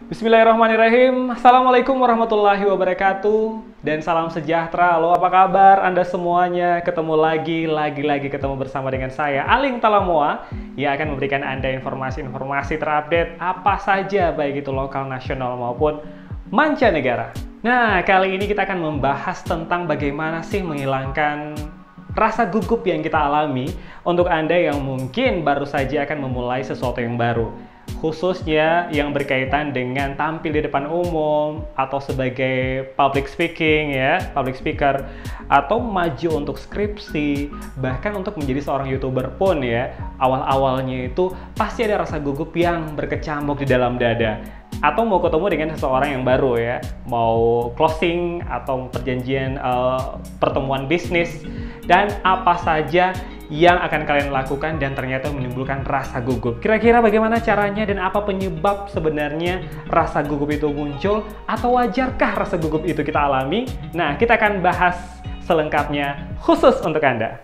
Bismillahirrahmanirrahim. Assalamualaikum warahmatullahi wabarakatuh. Dan salam sejahtera. Halo, apa kabar Anda semuanya? Ketemu lagi ketemu bersama dengan saya, Aling Talamoa, yang akan memberikan Anda informasi-informasi terupdate apa saja, baik itu lokal, nasional, maupun mancanegara. Nah, kali ini kita akan membahas tentang bagaimana sih menghilangkan rasa gugup yang kita alami untuk Anda yang mungkin baru saja akan memulai sesuatu yang baru. Khususnya yang berkaitan dengan tampil di depan umum atau sebagai public speaker, atau maju untuk skripsi, bahkan untuk menjadi seorang YouTuber pun ya, awal-awalnya itu pasti ada rasa gugup yang berkecamuk di dalam dada. Atau mau ketemu dengan seseorang yang baru ya, mau closing atau perjanjian pertemuan bisnis, dan apa saja yang akan kalian lakukan dan ternyata menimbulkan rasa gugup. Kira-kira bagaimana caranya dan apa penyebab sebenarnya rasa gugup itu muncul, atau wajarkah rasa gugup itu kita alami? Nah, kita akan bahas selengkapnya khusus untuk Anda.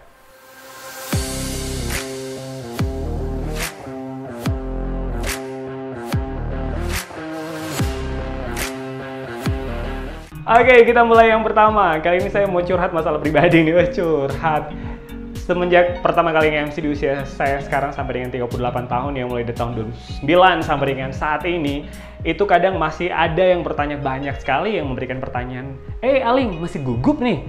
Oke, kita mulai yang pertama. Kali ini saya mau curhat masalah pribadi nih, curhat. Semenjak pertama kali nge-MC di usia saya sekarang sampai dengan 38 tahun, yang mulai dari tahun 2009 sampai dengan saat ini, itu kadang masih ada yang bertanya, banyak sekali yang memberikan pertanyaan, Aling, masih gugup nih?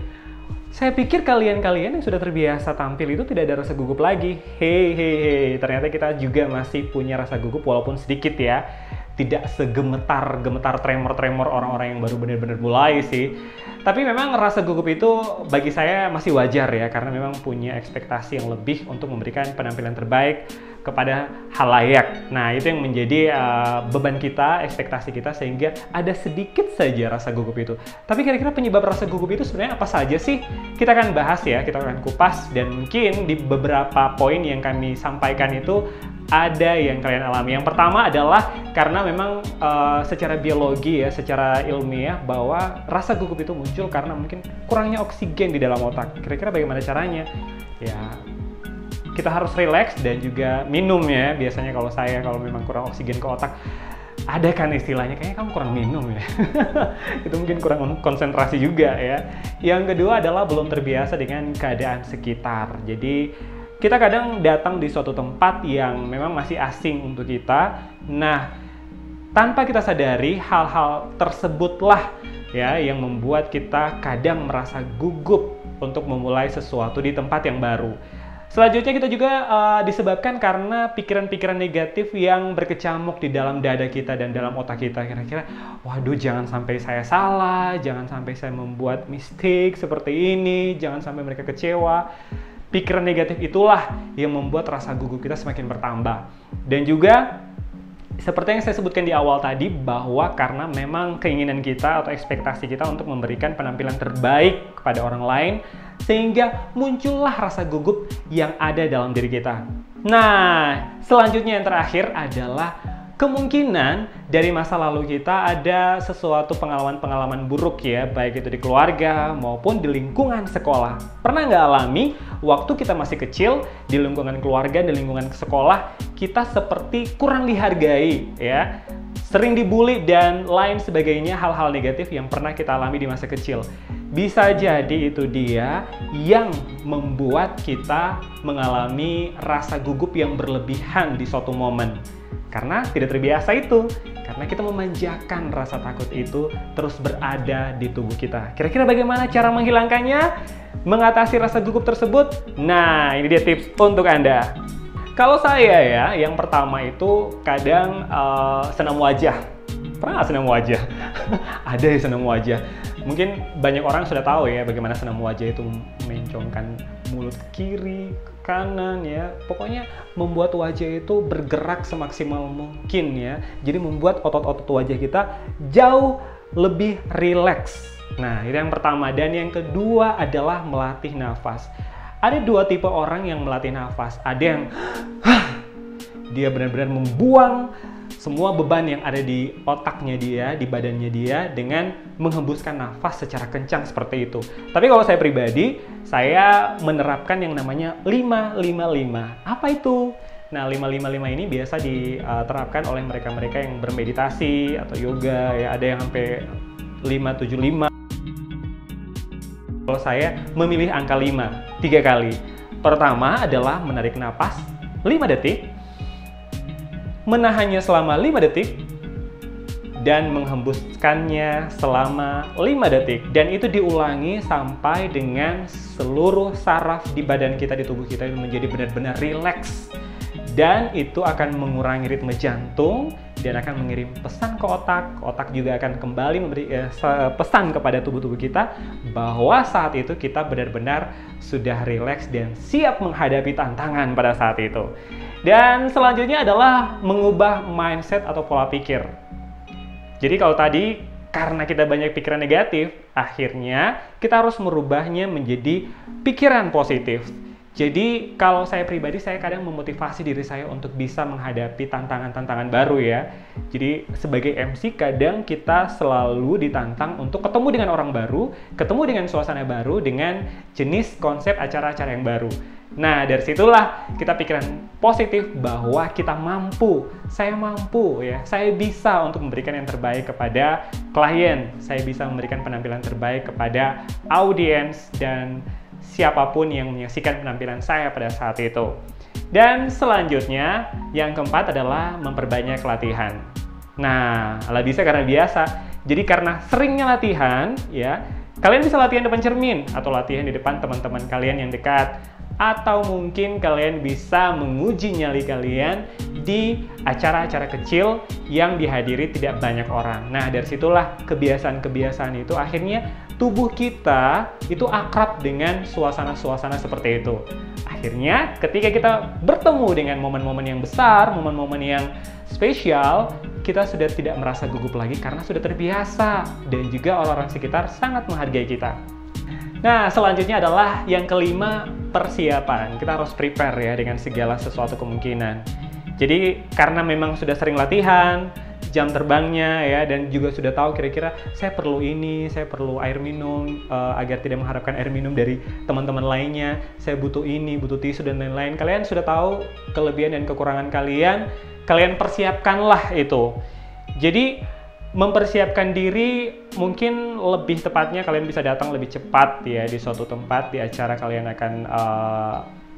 Saya pikir kalian-kalian yang sudah terbiasa tampil itu tidak ada rasa gugup lagi. Hei, ternyata kita juga masih punya rasa gugup walaupun sedikit ya. Tidak segemetar tremor orang-orang yang baru benar-benar mulai sih. Tapi memang rasa gugup itu bagi saya masih wajar ya, karena memang punya ekspektasi yang lebih untuk memberikan penampilan terbaik kepada halayak. Nah, itu yang menjadi beban kita, ekspektasi kita, sehingga ada sedikit saja rasa gugup itu. Tapi kira-kira penyebab rasa gugup itu sebenarnya apa saja sih? Kita akan bahas ya, kita akan kupas, dan mungkin di beberapa poin yang kami sampaikan itu ada yang kalian alami. Yang pertama adalah karena memang secara biologi ya, secara ilmiah, bahwa rasa gugup itu muncul karena mungkin kurangnya oksigen di dalam otak. Kira-kira bagaimana caranya? Ya, kita harus rileks dan juga minum ya. Biasanya kalau memang kurang oksigen ke otak, ada kan istilahnya, kayaknya kamu kurang minum ya. Itu mungkin kurang konsentrasi juga ya. Yang kedua adalah belum terbiasa dengan keadaan sekitar. Jadi kita kadang datang di suatu tempat yang memang masih asing untuk kita. Nah, tanpa kita sadari, hal-hal tersebutlah ya yang membuat kita kadang merasa gugup untuk memulai sesuatu di tempat yang baru. Selanjutnya kita juga disebabkan karena pikiran-pikiran negatif yang berkecamuk di dalam dada kita dan dalam otak kita. Kira-kira, waduh, jangan sampai saya salah, jangan sampai saya membuat mistake seperti ini, jangan sampai mereka kecewa. Pikiran negatif itulah yang membuat rasa gugup kita semakin bertambah. Dan juga seperti yang saya sebutkan di awal tadi, bahwa karena memang keinginan kita atau ekspektasi kita untuk memberikan penampilan terbaik kepada orang lain, sehingga muncullah rasa gugup yang ada dalam diri kita. Nah, selanjutnya yang terakhir adalah kemungkinan dari masa lalu kita ada sesuatu pengalaman-pengalaman buruk ya, baik itu di keluarga maupun di lingkungan sekolah. Pernah nggak alami waktu kita masih kecil, di lingkungan keluarga, di lingkungan sekolah, kita seperti kurang dihargai ya, sering dibully dan lain sebagainya, hal-hal negatif yang pernah kita alami di masa kecil. Bisa jadi itu dia yang membuat kita mengalami rasa gugup yang berlebihan di suatu momen. Karena tidak terbiasa itu, karena kita memanjakan rasa takut itu terus berada di tubuh kita. Kira-kira bagaimana cara menghilangkannya? Mengatasi rasa gugup tersebut? Nah, ini dia tips untuk Anda. Kalau saya ya, yang pertama itu kadang senam wajah. Pernah nggak senam wajah? Ada ya senam wajah. Mungkin banyak orang sudah tahu ya bagaimana senam wajah itu mencongkan mulut kiri, kanan ya. Pokoknya membuat wajah itu bergerak semaksimal mungkin ya. Jadi membuat otot-otot wajah kita jauh lebih rileks. Nah, itu yang pertama. Dan yang kedua adalah melatih nafas. Ada dua tipe orang yang melatih nafas. Ada yang dia benar-benar membuang semua beban yang ada di otaknya dia, di badannya dia, dengan menghembuskan nafas secara kencang seperti itu. Tapi kalau saya pribadi, saya menerapkan yang namanya 5-5-5. Apa itu? Nah, 555 ini biasa diterapkan oleh mereka-mereka yang bermeditasi atau yoga ya, ada yang sampai 575. Kalau saya memilih angka 5, 3 kali. Pertama adalah menarik napas 5 detik, menahannya selama 5 detik, dan menghembuskannya selama 5 detik. Dan itu diulangi sampai dengan seluruh saraf di badan kita, di tubuh kita menjadi benar-benar rileks. Dan itu akan mengurangi ritme jantung dan akan mengirim pesan ke otak. Otak juga akan kembali memberi pesan kepada tubuh-tubuh kita bahwa saat itu kita benar-benar sudah rileks dan siap menghadapi tantangan pada saat itu. Dan selanjutnya adalah mengubah mindset atau pola pikir. Jadi kalau tadi karena kita banyak pikiran negatif, akhirnya kita harus merubahnya menjadi pikiran positif. Jadi kalau saya pribadi, saya kadang memotivasi diri saya untuk bisa menghadapi tantangan-tantangan baru ya. Jadi sebagai MC kadang kita selalu ditantang untuk ketemu dengan orang baru, ketemu dengan suasana baru, dengan jenis konsep acara-acara yang baru. Nah, dari situlah kita pikiran positif bahwa kita mampu, saya mampu ya, saya bisa untuk memberikan yang terbaik kepada klien, saya bisa memberikan penampilan terbaik kepada audiens dan siapapun yang menyaksikan penampilan saya pada saat itu. Dan selanjutnya, yang keempat adalah memperbanyak latihan. Nah, ala bisa karena biasa. Jadi karena seringnya latihan, ya, kalian bisa latihan depan cermin atau latihan di depan teman-teman kalian yang dekat. Atau mungkin kalian bisa menguji nyali kalian di acara-acara kecil yang dihadiri tidak banyak orang. Nah, dari situlah kebiasaan-kebiasaan itu akhirnya tubuh kita itu akrab dengan suasana-suasana seperti itu. Akhirnya ketika kita bertemu dengan momen-momen yang besar, momen-momen yang spesial, kita sudah tidak merasa gugup lagi karena sudah terbiasa dan juga orang-orang sekitar sangat menghargai kita. Nah, selanjutnya adalah yang kelima, persiapan. Kita harus prepare ya dengan segala sesuatu kemungkinan. Jadi karena memang sudah sering latihan, jam terbangnya ya, dan juga sudah tahu kira-kira saya perlu ini, saya perlu air minum agar tidak mengharapkan air minum dari teman-teman lainnya, saya butuh ini, butuh tisu dan lain-lain. Kalian sudah tahu kelebihan dan kekurangan kalian, kalian persiapkanlah itu. Jadi mempersiapkan diri mungkin lebih tepatnya kalian bisa datang lebih cepat ya di suatu tempat, di acara kalian akan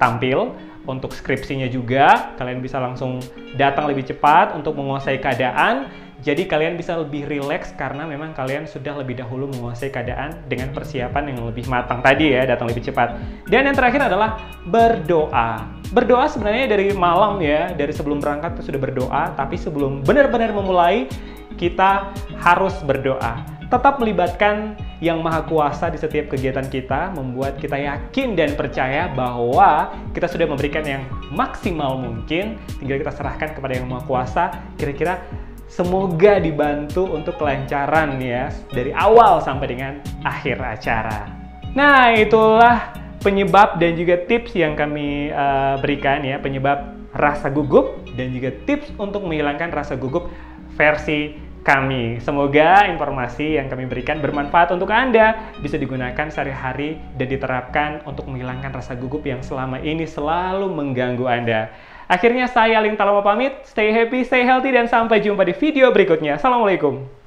tampil. Untuk skripsinya juga kalian bisa langsung datang lebih cepat untuk menguasai keadaan. Jadi kalian bisa lebih rileks karena memang kalian sudah lebih dahulu menguasai keadaan dengan persiapan yang lebih matang tadi ya, datang lebih cepat. Dan yang terakhir adalah berdoa. Berdoa sebenarnya dari malam ya, dari sebelum berangkat sudah berdoa, tapi sebelum benar-benar memulai kita harus berdoa. Tetap melibatkan Yang Maha Kuasa di setiap kegiatan kita, membuat kita yakin dan percaya bahwa kita sudah memberikan yang maksimal mungkin. Tinggal kita serahkan kepada Yang Maha Kuasa. Kira-kira semoga dibantu untuk kelancaran ya, dari awal sampai dengan akhir acara. Nah, itulah penyebab dan juga tips yang kami berikan ya, penyebab rasa gugup dan juga tips untuk menghilangkan rasa gugup versi kami. Semoga informasi yang kami berikan bermanfaat untuk Anda, bisa digunakan sehari-hari dan diterapkan untuk menghilangkan rasa gugup yang selama ini selalu mengganggu Anda. Akhirnya saya Aling Talama pamit, stay happy, stay healthy, dan sampai jumpa di video berikutnya. Assalamualaikum.